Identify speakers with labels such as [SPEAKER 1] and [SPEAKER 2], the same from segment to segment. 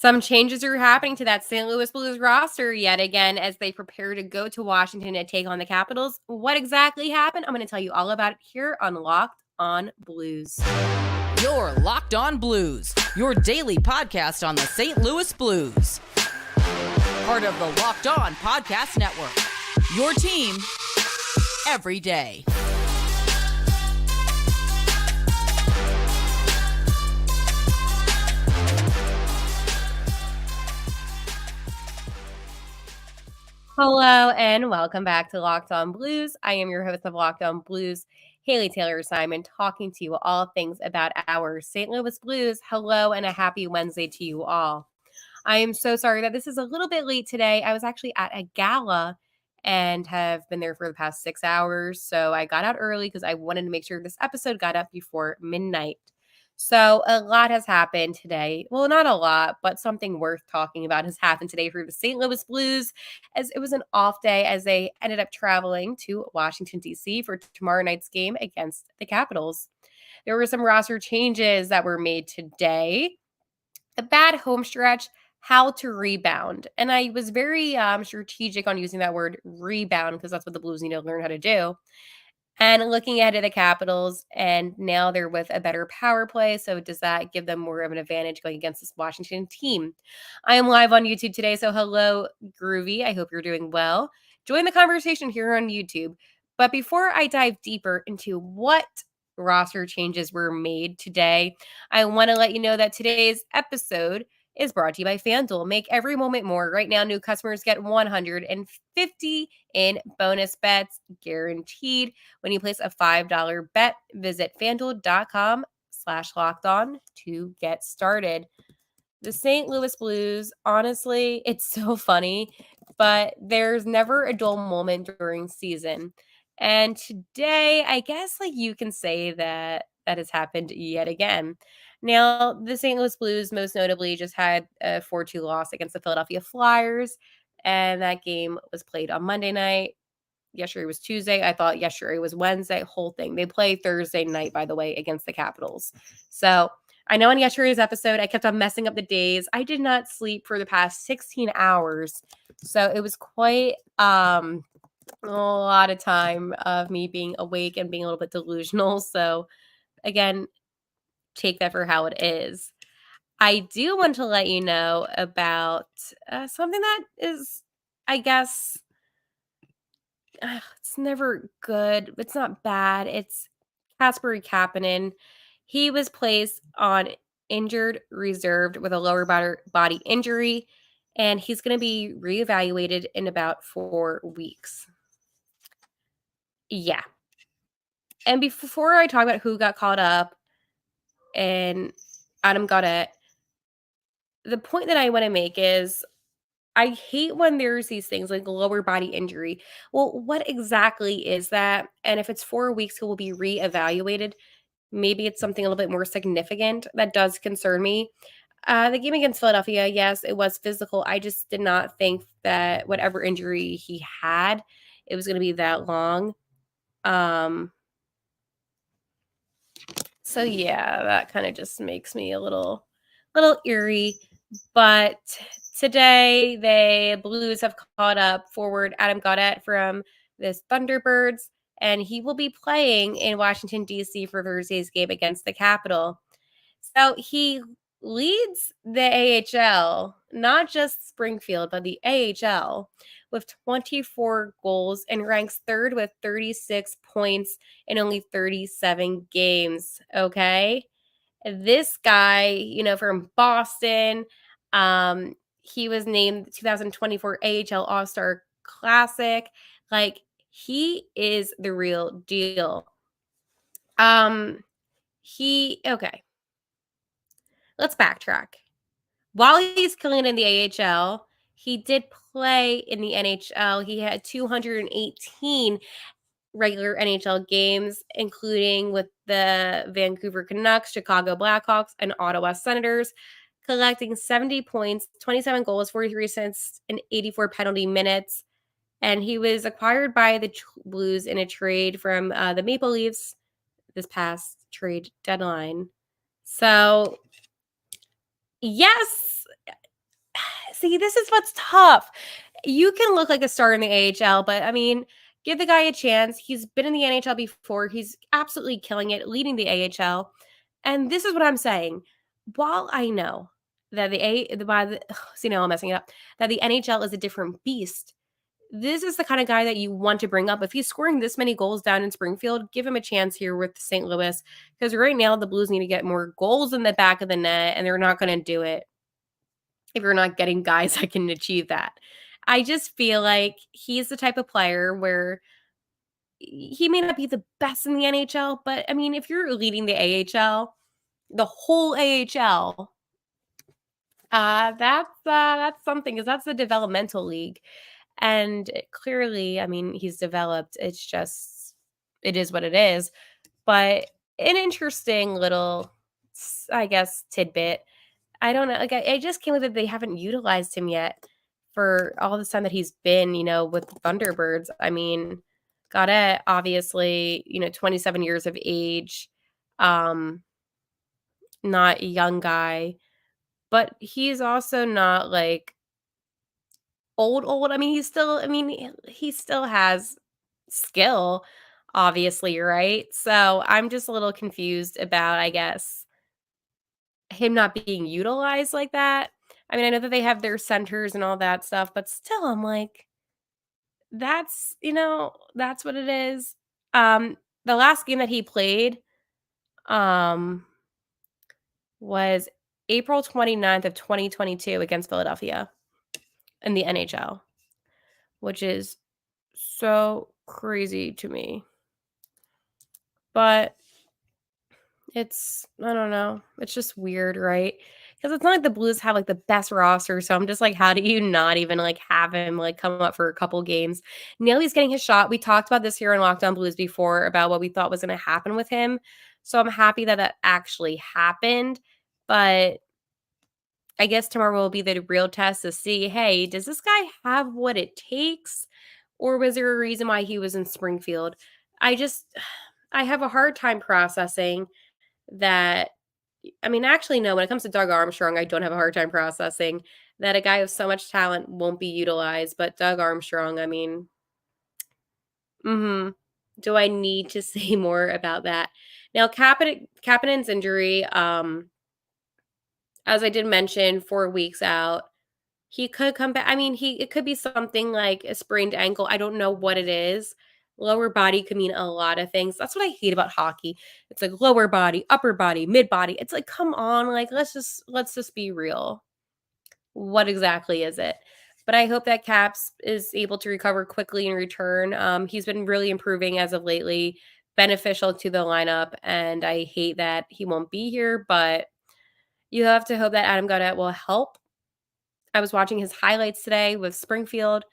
[SPEAKER 1] Some changes are happening to that St. Louis Blues roster yet again as they prepare to go to Washington to take on the Capitals. What exactly happened? I'm going to tell you all about it here on Locked On Blues.
[SPEAKER 2] You're Locked On Blues, your daily podcast on the St. Louis Blues. Part of the Locked On Podcast Network, your team every day.
[SPEAKER 1] Hello and welcome back to Locked On Blues. I am your host of Locked On Blues, Haley Taylor Simon, talking to you all things about our St. Louis Blues. Hello and a happy Wednesday to you all. I am so sorry that this is a little bit late today. I was actually at a gala and have been there for the past 6 hours. So I got out early because I wanted to make sure this episode got up before midnight. So a lot has happened today. Well, not a lot, but something worth talking about has happened today for the St. Louis Blues, as it was an off day as they ended up traveling to Washington, D.C. for tomorrow night's game against the Capitals. There were some roster changes that were made today. A bad home stretch, how to rebound. And I was very strategic on using that word rebound because that's what the Blues need to learn how to do. And looking ahead at the Capitals, and now they're with a better power play. So does that give them more of an advantage going against this Washington team? I am live on YouTube today. So hello, Groovy. I hope you're doing well. Join the conversation here on YouTube. But before I dive deeper into what roster changes were made today, I want to let you know that today's episode is brought to you by FanDuel. Make every moment more. Right now, new customers get $150 in bonus bets guaranteed when you place a $5 bet. Visit FanDuel.com/lockedon to get started. The St. Louis Blues, honestly, it's so funny, but there's never a dull moment during season. And today, I guess you can say that has happened yet again. Now, the St. Louis Blues most notably just had a 4-2 loss against the Philadelphia Flyers, and that game was played on Monday night. Yesterday was Tuesday. I thought yesterday was Wednesday, whole thing. They play Thursday night, by the way, against the Capitals. So I know in yesterday's episode, I kept on messing up the days. I did not sleep for the past 16 hours. So it was quite a lot of time of me being awake and being a little bit delusional. So again, take that for how it is. I do want to let you know about something that is, I guess, it's never good. It's not bad. It's Kasperi Kapanen. He was placed on injured reserved with a lower body injury, and he's going to be reevaluated in about 4 weeks. Yeah. And before I talk about who got called up and Gaudette, the point that I want to make is I hate when there's these things like lower body injury. Well, what exactly is that? And if it's 4 weeks, he will be reevaluated. Maybe it's something a little bit more significant. That does concern me. The game against Philadelphia, yes, it was physical. I just did not think that whatever injury he had, it was going to be that long. So yeah, that kind of just makes me a little eerie. But today, the Blues have caught up forward Adam Gaudette from the Thunderbirds, and he will be playing in Washington, D.C. for Thursday's game against the Capitol. So he leads the AHL, not just Springfield, but the AHL, with 24 goals and ranks third with 36 points in only 37 games, okay? This guy, from Boston, he was named the 2024 AHL All-Star Classic. He is the real deal. Okay. Let's backtrack. While he's killing it in the AHL, he did play in the NHL. He had 218 regular NHL games, including with the Vancouver Canucks, Chicago Blackhawks, and Ottawa Senators, collecting 70 points, 27 goals, 43 assists, and 84 penalty minutes. And he was acquired by the Blues in a trade from the Maple Leafs this past trade deadline. So, yes, See, this is what's tough. You can look like a star in the AHL, but I mean, give the guy a chance. He's been in the NHL before. He's absolutely killing it, leading the AHL. And this is what I'm saying. While I know that see now I'm messing it up, that the NHL is a different beast. This is the kind of guy that you want to bring up. If he's scoring this many goals down in Springfield, give him a chance here with St. Louis. Because right now the Blues need to get more goals in the back of the net, and they're not going to do it if you're not getting guys that can achieve that. I just feel like he's the type of player where he may not be the best in the NHL, but I mean, if you're leading the AHL, the whole AHL, that's something because that's the developmental league, and clearly, I mean, he's developed. It's just it is what it is. But an interesting little, I guess, tidbit. I don't know. Like I just can't believe that they haven't utilized him yet for all this time that he's been, with Thunderbirds. I mean, Gaudette, obviously, 27 years of age, um, not a young guy, but he's also not like old. I mean, he still has skill, obviously, right? So I'm just a little confused about, I guess, him not being utilized like that. I mean, I know that they have their centers and all that stuff, but still, I'm like, that's what it is. The last game that he played, um, was April 29th of 2022 against Philadelphia in the NHL, which is so crazy to me. But I don't know. It's just weird, right? Because it's not like the Blues have like the best roster. So I'm just like, how do you not even like have him like come up for a couple games? Neely's getting his shot. We talked about this here on Lockdown Blues before about what we thought was going to happen with him. So I'm happy that that actually happened. But I guess tomorrow will be the real test to see, hey, does this guy have what it takes? Or was there a reason why he was in Springfield? I have a hard time processing that. I mean, actually, no, when it comes to Doug Armstrong, I don't have a hard time processing that a guy of so much talent won't be utilized. But Doug Armstrong, I mean, do I need to say more about that? Now, Kapanen's injury, as I did mention, 4 weeks out. He could come back. I mean, it could be something like a sprained ankle. I don't know what it is. Lower body could mean a lot of things. That's what I hate about hockey. It's like lower body, upper body, mid body. It's like, come on, like let's just be real. What exactly is it? But I hope that Caps is able to recover quickly and return. He's been really improving as of lately, beneficial to the lineup, and I hate that he won't be here, but you have to hope that Adam Gaudette will help. I was watching his highlights today with Springfield,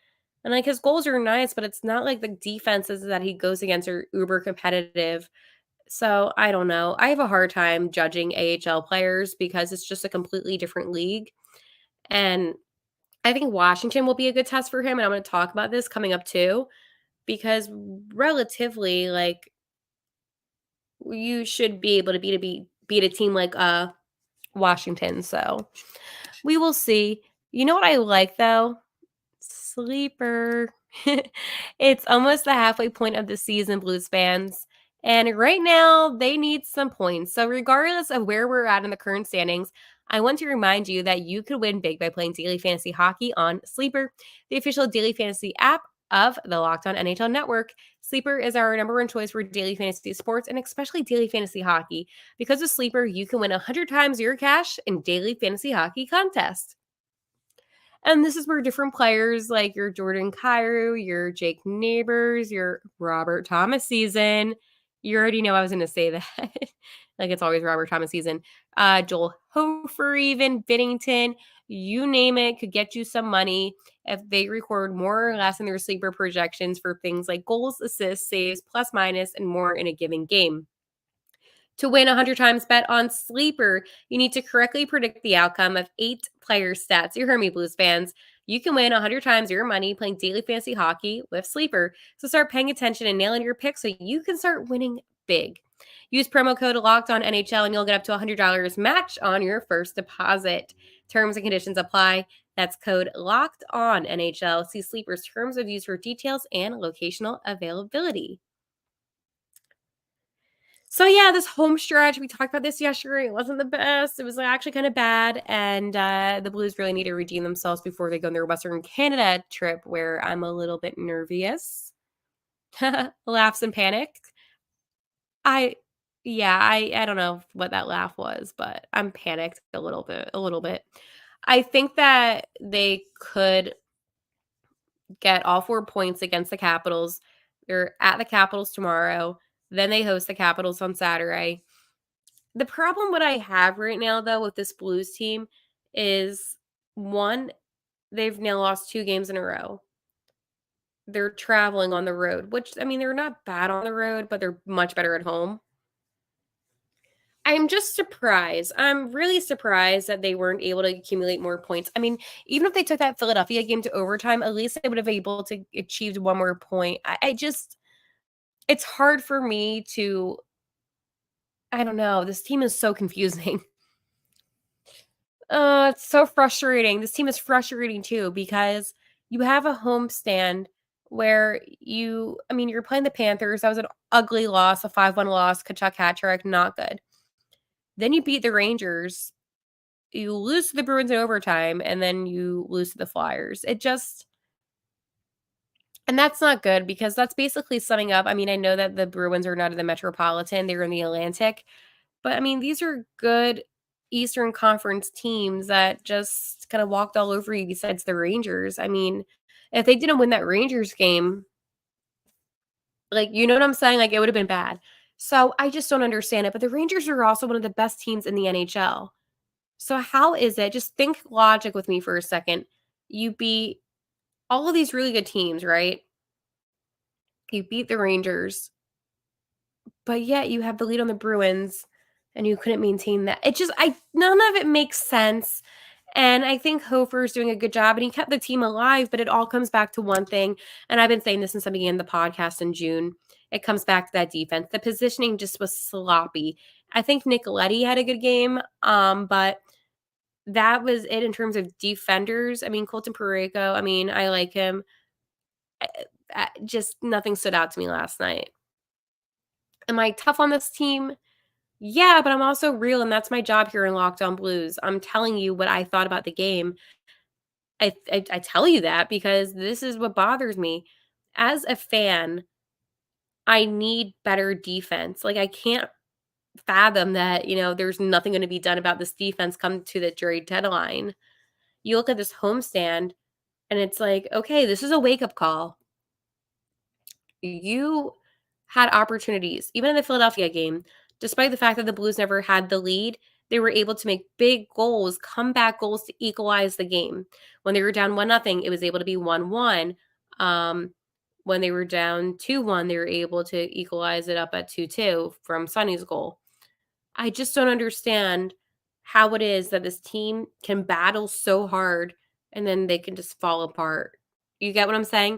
[SPEAKER 1] and like his goals are nice, but it's not like the defenses that he goes against are uber competitive. So I don't know. I have a hard time judging AHL players because it's just a completely different league. And I think Washington will be a good test for him. And I'm going to talk about this coming up too, because relatively, like, you should be able to beat a team like Washington. So we will see. You know what I like though? Sleeper. It's almost the halfway point of the season, Blues fans. And right now, they need some points. So, regardless of where we're at in the current standings, I want to remind you that you could win big by playing daily fantasy hockey on Sleeper, the official daily fantasy app of the Locked On NHL Network. Sleeper is our number one choice for daily fantasy sports and especially daily fantasy hockey. Because of Sleeper, you can win 100 times your cash in daily fantasy hockey contests. And this is where different players like your Jordan Kyrou, your Jake Neighbors, your Robert Thomas season. You already know I was going to say that. Like it's always Robert Thomas season. Joel Hofer, even Binnington, you name it, could get you some money if they record more or less in their sleeper projections for things like goals, assists, saves, plus minus, and more in a given game. To win 100 times bet on Sleeper, you need to correctly predict the outcome of 8 player stats. You heard me, Blues fans. You can win 100 times your money playing daily fantasy hockey with Sleeper. So start paying attention and nailing your picks so you can start winning big. Use promo code LOCKEDONNHL and you'll get up to $100 match on your first deposit. Terms and conditions apply. That's code locked on NHL. See Sleeper's terms of use for details and locational availability. So yeah, this home stretch, we talked about this yesterday. It wasn't the best. It was actually kind of bad. And the Blues really need to redeem themselves before they go on their Western Canada trip, where I'm a little bit nervous. Laughs and panic. I don't know what that laugh was, but I'm panicked a little bit. I think that they could get all 4 points against the Capitals. They're at the Capitals tomorrow. Then they host the Capitals on Saturday. The problem what I have right now, though, with this Blues team is, one, they've now lost 2 games in a row. They're traveling on the road, which, I mean, they're not bad on the road, but they're much better at home. I'm just surprised. I'm really surprised that they weren't able to accumulate more points. I mean, even if they took that Philadelphia game to overtime, at least they would have been able to achieve one more point. I just, it's hard for me to, I don't know. This team is so confusing. It's so frustrating. This team is frustrating too because you have a homestand where you're playing the Panthers. That was an ugly loss, a 5-1 loss. Kachuk hat trick, not good. Then you beat the Rangers. You lose to the Bruins in overtime, and then you lose to the Flyers. And that's not good because that's basically summing up. I mean, I know that the Bruins are not in the Metropolitan, they're in the Atlantic, but I mean, these are good Eastern Conference teams that just kind of walked all over you besides the Rangers. I mean, if they didn't win that Rangers game, like, you know what I'm saying? Like, it would have been bad. So I just don't understand it. But the Rangers are also one of the best teams in the NHL. So how is it? Just think logic with me for a second. You beat all of these really good teams, right? You beat the Rangers, but yet you have the lead on the Bruins and you couldn't maintain that. It just none of it makes sense. And I think Hofer's doing a good job and he kept the team alive, but it all comes back to one thing. And I've been saying this since I began the podcast in June. It comes back to that defense. The positioning just was sloppy. I think Nicoletti had a good game, but that was it in terms of defenders. I mean, Colton Parayko, I mean, I like him. Just nothing stood out to me last night. Am I tough on this team? Yeah, but I'm also real, and that's my job here in Locked On Blues. I'm telling you what I thought about the game. I tell you that because this is what bothers me. As a fan, I need better defense. Like, I can't fathom that, there's nothing going to be done about this defense come to the trade deadline. You look at this homestand, and it's like, okay, this is a wake-up call. You had opportunities, even in the Philadelphia game, despite the fact that the Blues never had the lead, they were able to make big goals, comeback goals to equalize the game. When they were down 1-0, it was able to be 1-1. When they were down 2-1, they were able to equalize it up at 2-2 from Sonny's goal. I just don't understand how it is that this team can battle so hard and then they can just fall apart. You get what I'm saying?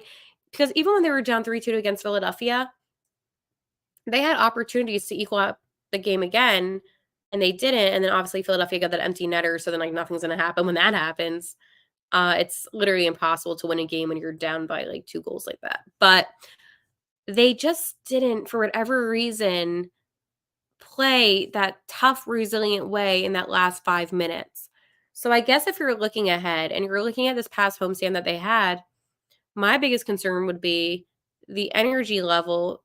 [SPEAKER 1] Because even when they were down 3-2 against Philadelphia, they had opportunities to equal up the game again, and they didn't. And then obviously Philadelphia got that empty netter, so then nothing's going to happen when that happens. It's literally impossible to win a game when you're down by 2 goals like that. But they just didn't, for whatever reason, play that tough, resilient way in that last 5 minutes. So I guess if you're looking ahead and you're looking at this past homestand that they had, my biggest concern would be the energy level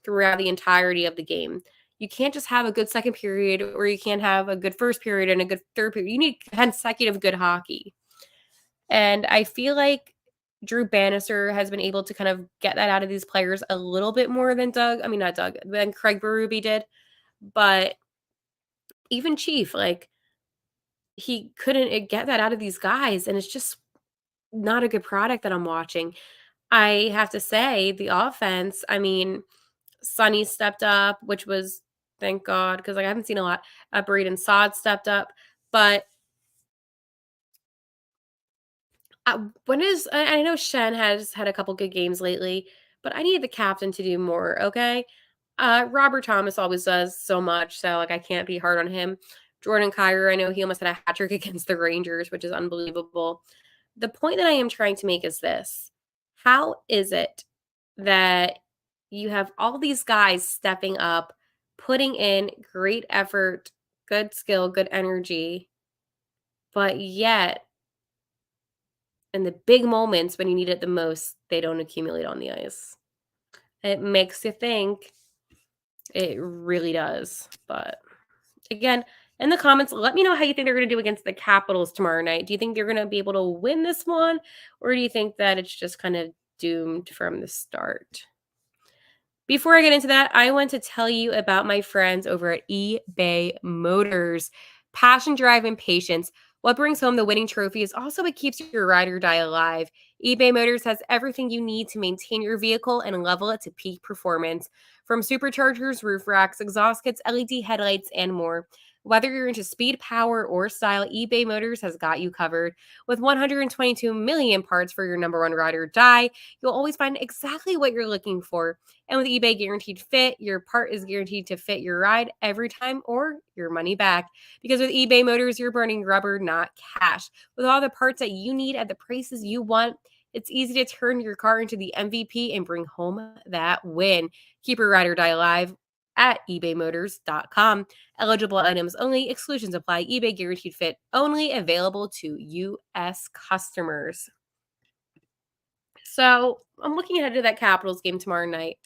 [SPEAKER 1] throughout the entirety of the game. You can't just have a good second period or you can't have a good first period and a good third period. You need consecutive good hockey. And I feel like Drew Bannister has been able to kind of get that out of these players a little bit more than than Craig Berube did. But even Chief, he couldn't get that out of these guys. And it's just not a good product that I'm watching. I have to say, the offense, I mean, Sonny stepped up, which was, thank God, because I haven't seen a lot. Braden Saad stepped up. But I know Shen has had a couple good games lately, but I need the captain to do more, okay? Robert Thomas always does so much, so I can't be hard on him. Jordan Kyrou, I know he almost had a hat trick against the Rangers, which is unbelievable. The point that I am trying to make is this. How is it that you have all these guys stepping up, putting in great effort, good skill, good energy, but yet in the big moments when you need it the most, they don't accumulate on the ice? It makes you think. It really does. But again, in the comments, let me know how you think they're going to do against the Capitals tomorrow night. Do you think they're going to be able to win this one? Or do you think that it's just kind of doomed from the start? Before I get into that, I want to tell you about my friends over at eBay Motors. Passion, drive, and patience. What brings home the winning trophy is also what keeps your ride or die alive. eBay Motors has everything you need to maintain your vehicle and level it to peak performance. From superchargers, roof racks, exhaust kits, LED headlights, and more. Whether you're into speed, power, or style, eBay Motors has got you covered. With 122 million parts for your number one ride or die, you'll always find exactly what you're looking for. And with eBay Guaranteed Fit, your part is guaranteed to fit your ride every time or your money back. Because with eBay Motors, you're burning rubber, not cash. With all the parts that you need at the prices you want, it's easy to turn your car into the MVP and bring home that win. Keep your ride or die alive at ebaymotors.com. Eligible items only. Exclusions apply. eBay Guaranteed Fit only available to U.S. customers. So I'm looking ahead to that Capitals game tomorrow night.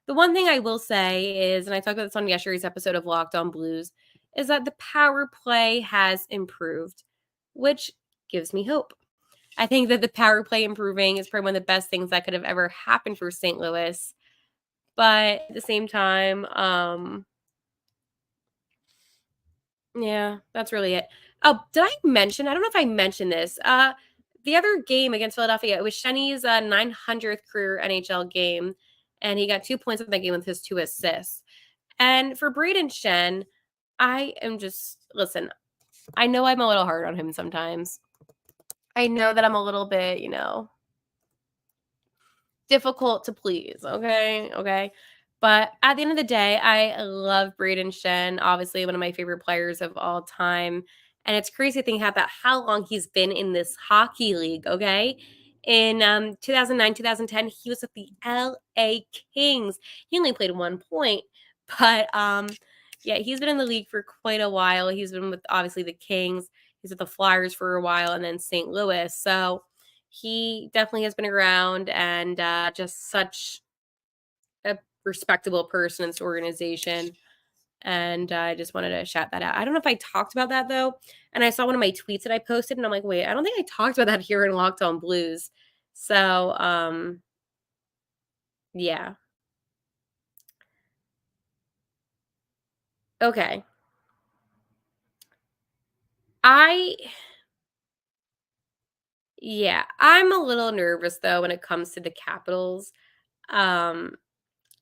[SPEAKER 1] The one thing I will say is, and I talked about this on yesterday's episode of Locked On Blues, is that the power play has improved, which gives me hope. I think that the power play improving is probably one of the best things that could have ever happened for St. Louis. But at the same time, yeah, that's really it. Oh, did I mention? I don't know if I mentioned this. The other game against Philadelphia, it was Shenny's 900th career NHL game, and he got 2 points in that game with his 2 assists. And for Braden Shen, I am just listen. I know I'm a little hard on him sometimes. I know that I'm a little bit, difficult to please. Okay. But at the end of the day, I love Braden Shen, obviously one of my favorite players of all time. And it's crazy to think about how long he's been in this hockey league. Okay. In 2009, 2010, he was with the LA Kings. He only played 1 point, but yeah, he's been in the league for quite a while. He's been with obviously the Kings. He's with the Flyers for a while, and then St. Louis. So he definitely has been around, and just such a respectable person in this organization. And I just wanted to shout that out. I don't know if I talked about that though. And I saw one of my tweets that I posted, and I'm like, wait, I don't think I talked about that here in Locked On Blues. So yeah. Okay. I yeah, I'm a little nervous though when it comes to the Capitals. Um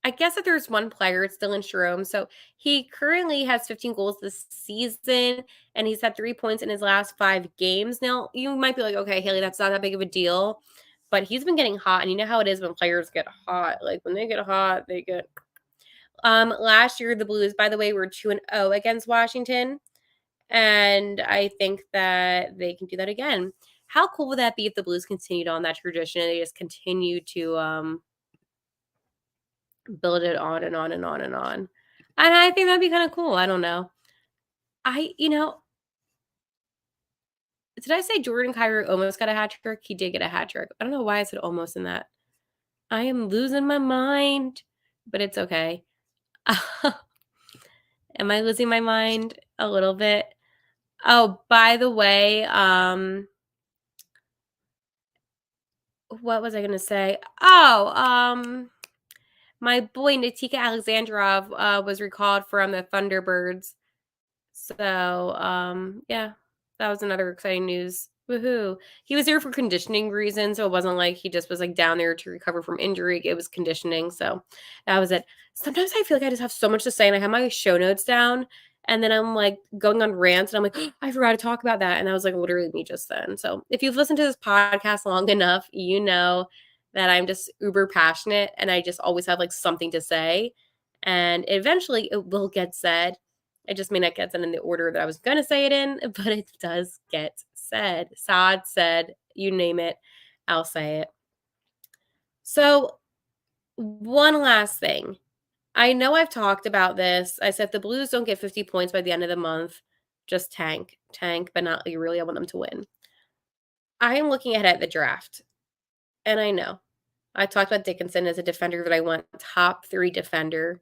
[SPEAKER 1] I guess that there's one player, it's Dylan Strome. So he currently has 15 goals this season, and he's had 3 points in his last 5 games. Now, you might be like, okay, Haley, that's not that big of a deal. But he's been getting hot, and you know how it is when players get hot. Like when they get hot, they get. Last year the Blues, by the way, were 2-0 against Washington, and I think that they can do that again. How cool would that be if the Blues continued on that tradition and they just continued to build it on and on and on and on. And I think that'd be kind of cool. I don't know. I, you know, did I say Jordan Kyrou almost got a hat trick? He did get a hat trick. I don't know why I said almost in that. I am losing my mind, but it's okay. Am I losing my mind a little bit? Oh, by the way, what was I gonna say? Oh, my boy Nikita Alexandrov was recalled from the Thunderbirds. So, yeah, that was another exciting news. Woohoo. He was there for conditioning reasons, so it wasn't like he just was like down there to recover from injury. It was conditioning. So that was it. Sometimes I feel like I just have so much to say and I have my show notes down and then I'm like going on rants and I'm like, oh, I forgot to talk about that. And that was like literally me just then. So if you've listened to this podcast long enough, you know that I'm just uber passionate and I just always have like something to say. And eventually it will get said. It just may not get said in the order that I was going to say it in, but it does get said. Said, you name it, I'll say it. So, one last thing. I know I've talked about this. I said the Blues don't get 50 points by the end of the month. Just tank, but not really. I want them to win. I am looking ahead at the draft, and I know I talked about Dickinson as a defender that I want top 3 defender,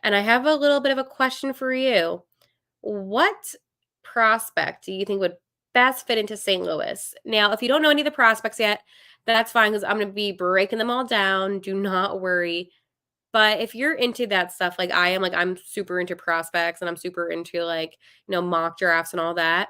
[SPEAKER 1] and I have a little bit of a question for you. What prospect do you think would best fit into St. Louis? Now, if you don't know any of the prospects yet, that's fine because I'm going to be breaking them all down. Do not worry. But if you're into that stuff like I am, like I'm super into prospects and I'm super into mock drafts and all that,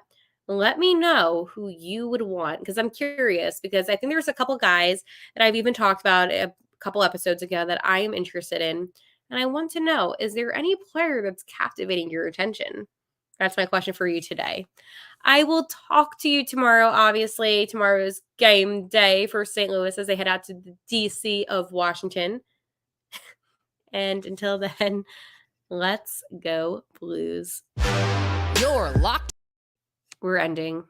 [SPEAKER 1] let me know who you would want because I'm curious because I think there's a couple guys that I've even talked about a couple episodes ago that I am interested in. And I want to know, is there any player that's captivating your attention? That's my question for you today. I will talk to you tomorrow. Obviously, tomorrow's game day for St. Louis as they head out to the D.C. of Washington. And until then, let's go Blues.
[SPEAKER 2] You're locked.
[SPEAKER 1] We're ending.